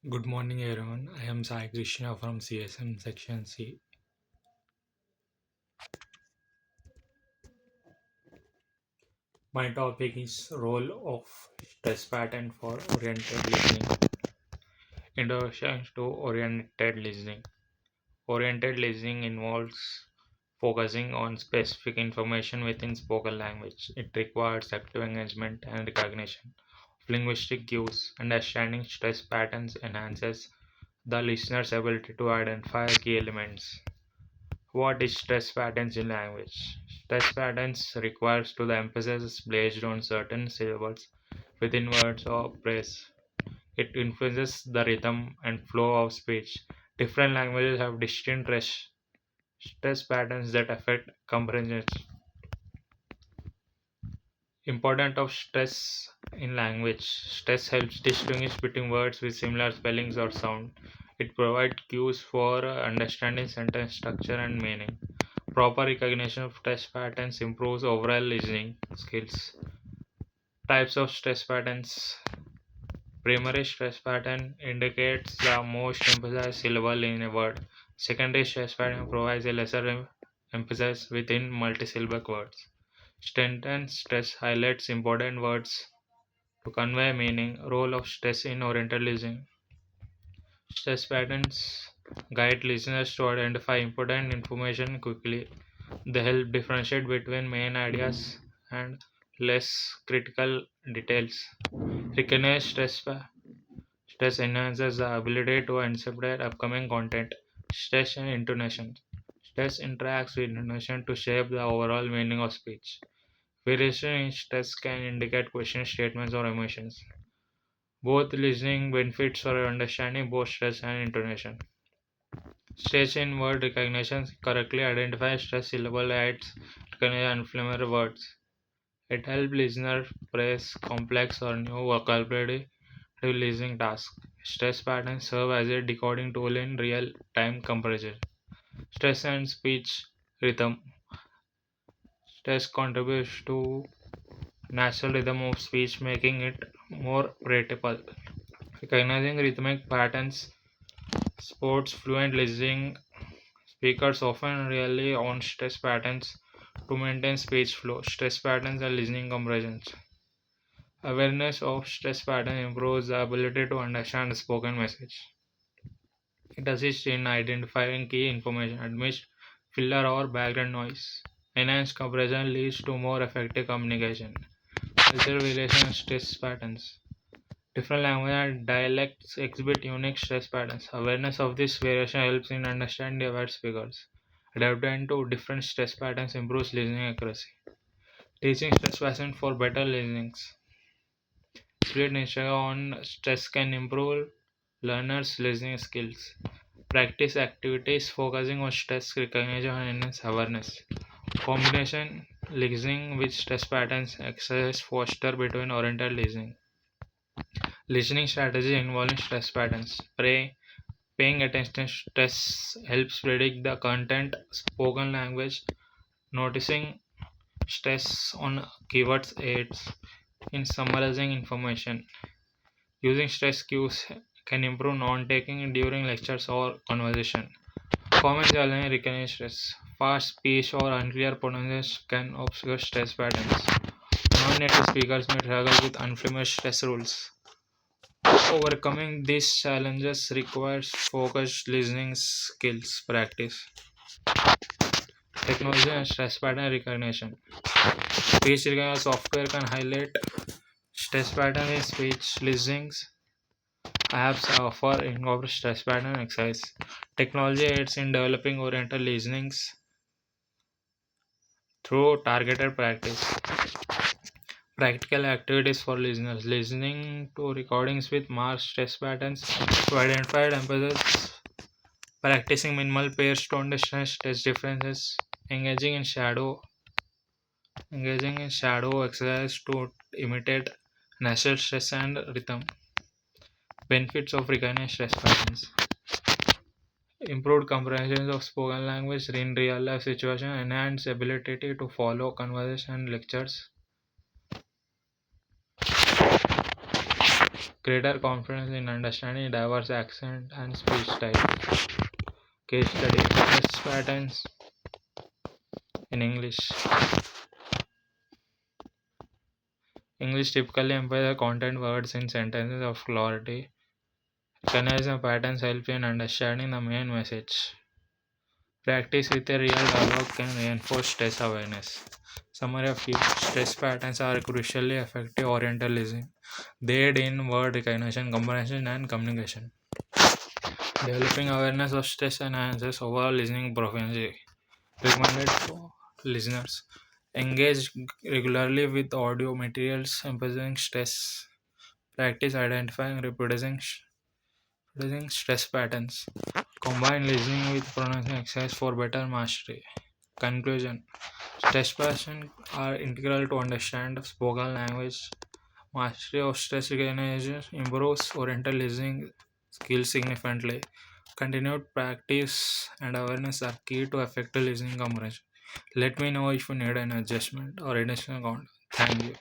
Good morning, everyone. I am Sai Krishna from CSM Section C. My topic is role of stress pattern for oriented listening. Introduction to oriented listening. Oriented listening involves focusing on specific information within spoken language. It requires active engagement and recognition of linguistic cues. Understanding stress patterns enhances the listener's ability to identify key elements. What is stress patterns in language? Stress patterns refers to the emphasis placed on certain syllables within words or phrase. It influences the rhythm and flow of speech. Different languages have distinct stress patterns that affect comprehension. Importance of stress in language. Stress helps distinguish between words with similar spellings or sound. It provides cues for understanding sentence structure and meaning. Proper recognition of stress patterns improves overall listening skills. Types of stress patterns. Primary stress pattern indicates the most emphasized syllable in a word. Secondary stress pattern provides a lesser emphasis within multisyllable words. Sentence stress highlights important words to convey meaning. Role of stress in oriental listening. Stress patterns guide listeners to identify important information quickly. They help differentiate between main ideas and less critical details. Recognize stress enhances the ability to anticipate upcoming content. Stress and intonation. Stress interacts with intonation to shape the overall meaning of speech. Variation in stress can indicate question statements or emotions. Both listening benefits for understanding both stress and intonation. Stress in word recognition correctly identifies stress syllable aids recognize unfamiliar words. It helps listeners praise complex or new vocabulary to listening tasks. Stress patterns serve as a decoding tool in real-time comparison. Stress and speech rhythm. Stress contributes to natural rhythm of speech, making it more predictable. Recognizing rhythmic patterns supports fluent listening. Speakers often rely on stress patterns to maintain speech flow. Stress patterns and listening comprehension. Awareness of stress pattern improves the ability to understand the spoken message. It assists in identifying key information amidst filler or background noise. Enhanced comprehension leads to more effective communication. Cultural relation stress patterns. Different languages and dialects exhibit unique stress patterns. Awareness of this variation helps in understanding the word speakers. Adapting to different stress patterns improves listening accuracy. Teaching stress patterns for better listenings. Split instruction on stress can improve learners' listening skills. Practice activities focusing on stress recognition and enhance awareness. Combination listening with stress patterns exercise foster between oriented listening. Listening strategy involving stress patterns. Paying attention to stress helps predict the content spoken language. Noticing stress on keywords aids in summarizing information. Using stress cues can improve note-taking during lectures or conversation. Common challenge recognition stress. Fast speech or unclear pronunciation can obscure stress patterns. Non-native speakers may struggle with unfamiliar stress rules. Overcoming these challenges requires focused listening skills practice. Technology and stress pattern recognition. Speech recognition software can highlight stress pattern in speech listenings. Apps offer incorporate stress pattern exercise. Technology aids in developing oriental listenings through targeted practice. Practical activities for listeners. Listening to recordings with marked stress patterns to identify emphasis. Practicing minimal pairs to understand stress differences. Engaging in shadow exercise to imitate natural stress and rhythm. Benefits of recognized stress patterns. Improved comprehension of spoken language in real life situation, enhanced ability to follow conversation and lectures, greater confidence in understanding diverse accent and speech styles. Case study: stress patterns in English. English typically emphasizes content words in sentences of clarity. Recognizing patterns helps in understanding the main message. Practice with a real dialogue can reinforce stress awareness. Summary of key stress patterns are crucially effective oriental listening. They aid in word recognition, comprehension, and communication. Developing awareness of stress enhances overall listening proficiency. Recommended for listeners. Engage regularly with audio materials emphasizing stress. Practice identifying reproducing stress patterns. Combine listening with pronouncing exercise for better mastery. Conclusion: stress patterns are integral to understand spoken language. Mastery of stress recognition improves Oriental listening skills significantly. Continued practice and awareness are key to effective listening comprehension. Let me know if you need an adjustment or additional content. Thank you.